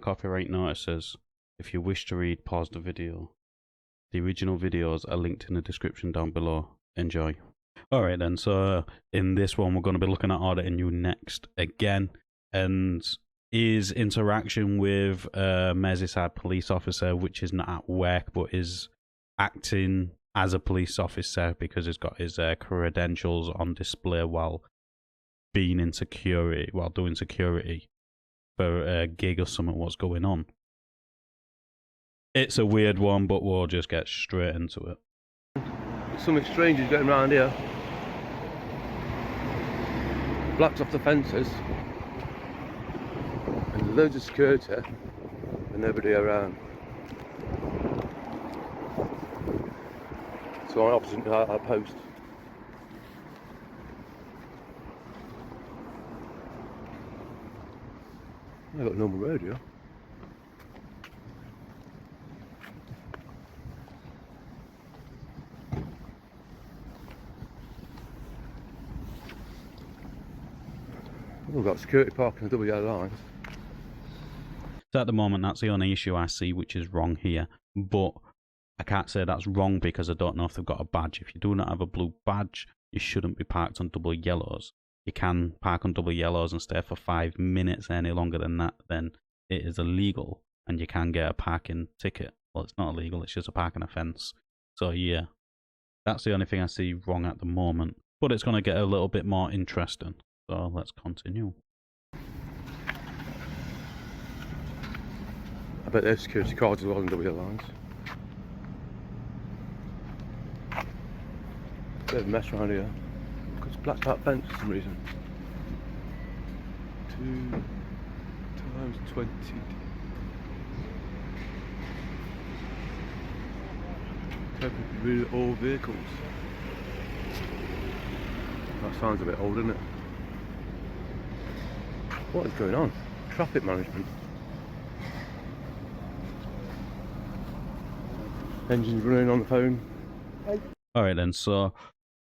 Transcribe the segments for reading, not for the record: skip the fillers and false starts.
copyright notices. If you wish to read, pause the video. The original videos are linked in the description down below. Enjoy. Alright then, so in this one we're going to be looking at auditing you next again, and his interaction with a Merseyside police officer, which is not at work but is acting as a police officer because he's got his credentials on display while being in security, while doing security for a gig or something. What's going on? It's a weird one, but we'll just get straight into it. Something strange is going around here. Blocks off the fences and loads of security and nobody around. So I'm opposite our post. I've got a normal road here. We've got security parking and double yellow lines. So at the moment, that's the only issue I see which is wrong here. But I can't say that's wrong because I don't know if they've got a badge. If you do not have a blue badge, you shouldn't be parked on double yellows. You can park on double yellows and stay for 5 minutes. Any longer than that, then it is illegal and you can get a parking ticket. Well, it's not illegal, it's just a parking offence. So yeah, that's the only thing I see wrong at the moment. But it's going to get a little bit more interesting. So let's continue. I bet there's security cards as well in double yellow lines. Bit of a mess around here. Got a black part fence for some reason. 2 times 20. With all vehicles. That sounds a bit old, doesn't it? What is going on? Traffic management. Engines running on the phone. Alright then, so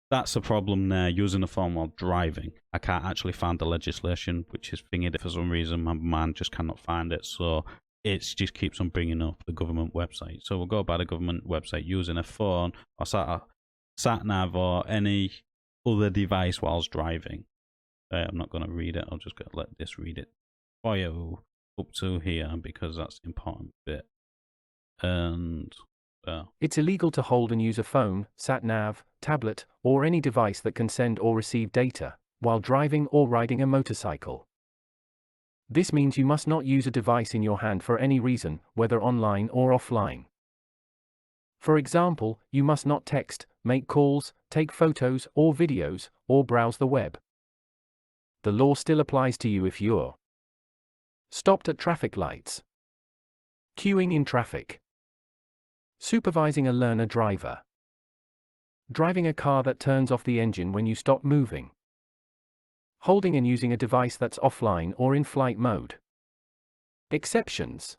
that's the problem there, using the phone while driving. I can't actually find the legislation, which is thingy. For some reason my mind just cannot find it, so it just keeps on bringing up the government website. So we'll go by the government website using a phone or sat nav or any other device whilst driving. I'm not going to read it, I'll just let this read it for you up to here because that's the important bit. And it's illegal to hold and use a phone, sat-nav, tablet, or any device that can send or receive data while driving or riding a motorcycle. This means you must not use a device in your hand for any reason, whether online or offline. For example, you must not text, make calls, take photos or videos, or browse the web. The law still applies to you if you're stopped at traffic lights, queuing in traffic, supervising a learner driver, driving a car that turns off the engine when you stop moving, holding and using a device that's offline or in flight mode. Exceptions: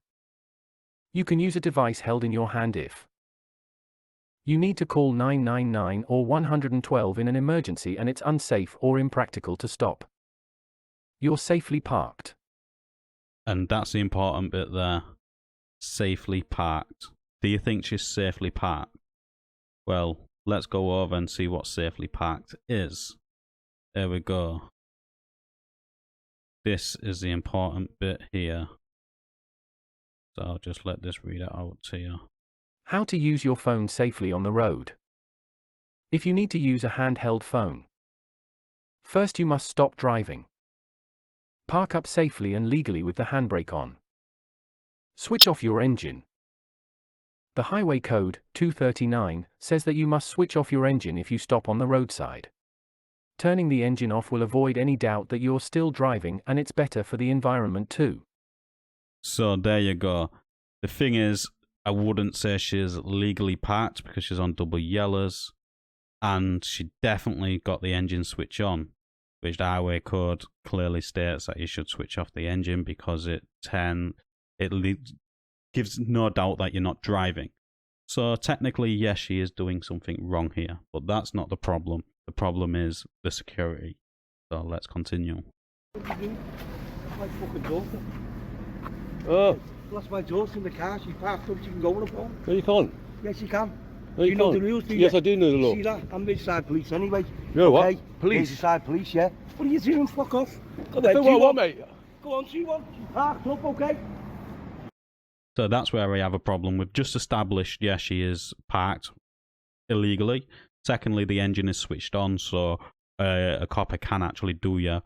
you can use a device held in your hand if you need to call 999 or 112 in an emergency and it's unsafe or impractical to stop. You're safely parked. And that's the important bit there. Safely parked. Do you think she's safely parked? Well, let's go over and see what safely parked is. There we go. This is the important bit here. So I'll just let this read it out to you. How to use your phone safely on the road. If you need to use a handheld phone, first you must stop driving. Park up safely and legally with the handbrake on. Switch off your engine. The Highway Code 239 says that you must switch off your engine if you stop on the roadside. Turning the engine off will avoid any doubt that you're still driving, and it's better for the environment too. So there you go. The thing is, I wouldn't say she's legally parked because she's on double yellows, and she definitely got the engine switch on, which the Highway Code clearly states that you should switch off the engine because it gives no doubt that you're not driving. So technically, yes, she is doing something wrong here, but that's not the problem. The problem is the security. So let's continue. Oh, That's my daughter in the car. She parked up. She can go on the phone. no, you can't. Yes, you can. No, you know the rules, do you? Yes, I do know the law. See that? I'm inside police anyway. You're what? Okay? Police? Inside police, yeah. What are you doing? Fuck off. Go Do ahead. what I want, mate. Go on, see one. She parked up, okay? So that's where we have a problem. We've just established, yeah, she is parked illegally. Secondly, the engine is switched on, so a copper can actually do you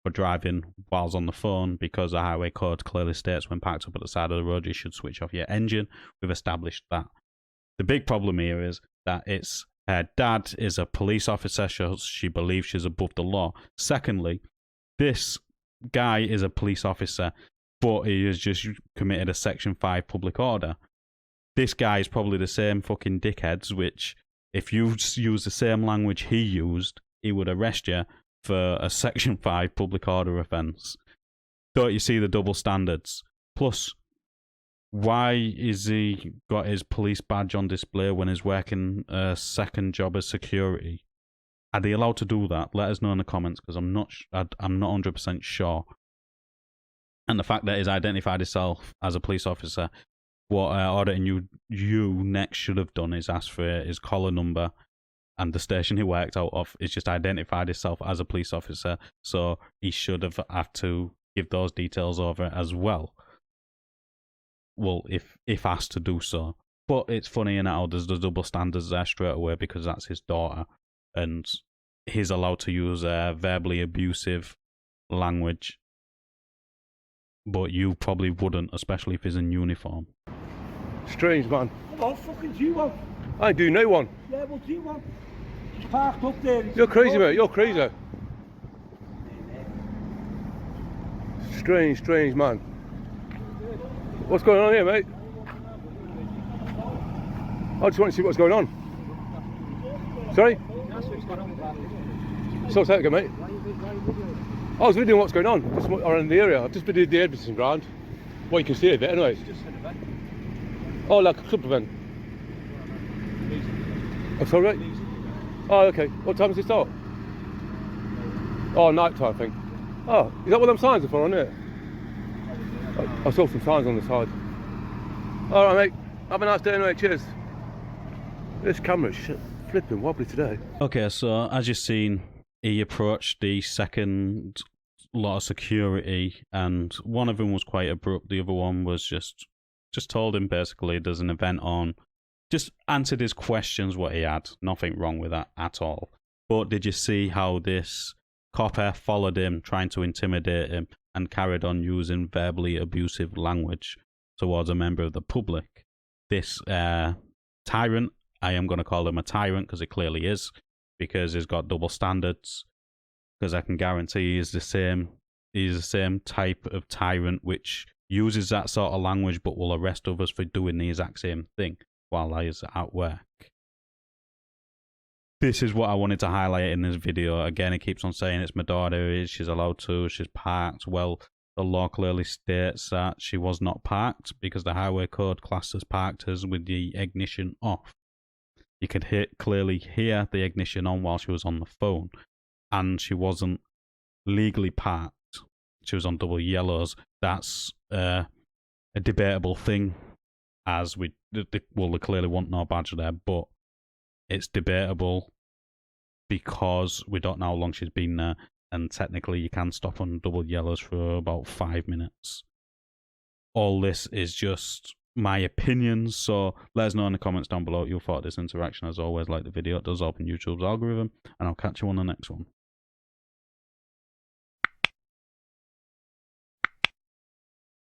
for driving whilst on the phone, because the highway code clearly states when parked up at the side of the road, you should switch off your engine. We've established that. The big problem here is that it's her dad is a police officer, so she believes she's above the law. Secondly, this guy is a police officer, but he has just committed a Section 5 public order. This guy is probably the same fucking dickheads, which, if you use the same language he used, he would arrest you for a Section 5 public order offence. Don't you see the double standards? Plus, why is he got his police badge on display when he's working a second job as security? Are they allowed to do that? Let us know in the comments, because I'm not 100% sure. And the fact that he's identified himself as a police officer, what Auditing You next should have done is ask for his collar number and the station he worked out of. Is just identified himself as a police officer, so he should have had to give those details over as well. Well, if asked to do so. But it's funny in how there's the double standards there straight away, because that's his daughter, and he's allowed to use verbally abusive language, but you probably wouldn't, especially if he's in uniform. Strange, man. Come on, fucking do one. I do no one. Yeah, well, do one. She's parked up there. You're crazy, mate. You're crazy. Strange, strange, man. What's going on here, mate? I just want to see what's going on. Sorry? So take it, mate. I was videoing what's going on just around the area. I've just videoed the Edmonton ground. Well, you can see a bit anyway. Oh, like a club event. Oh, sorry, right? Oh, okay. What time does it start? Oh, night time, I think. Oh, is that what them signs are for on there? I saw some signs on the side. Alright, mate. Have a nice day anyway. Cheers. This camera's flipping wobbly today. Okay, so as you've seen, he approached the second lot of security, and one of them was quite abrupt. The other one was just told him basically there's an event on. Just answered his questions, what he had. Nothing wrong with that at all. But did you see how this copper followed him, trying to intimidate him, and carried on using verbally abusive language towards a member of the public? This tyrant, I am going to call him a tyrant because it clearly is, because he's got double standards. Because I can guarantee he's the same type of tyrant which uses that sort of language but will arrest others for doing the exact same thing while he's at work. This is what I wanted to highlight in this video. Again, it keeps on saying it's my daughter, she's allowed to, she's parked. Well, the law clearly states that she was not parked, because the highway code classes parked as with the ignition off. You could clearly hear the ignition on while she was on the phone, and she wasn't legally parked. She was on double yellows. That's a debatable thing, as they clearly want no badge there, but it's debatable because we don't know how long she's been there, and technically you can stop on double yellows for about 5 minutes. All this is just my opinions, so let us know in the comments down below what you thought of this interaction. As always, like the video, it does open YouTube's algorithm, and I'll catch you on the next one.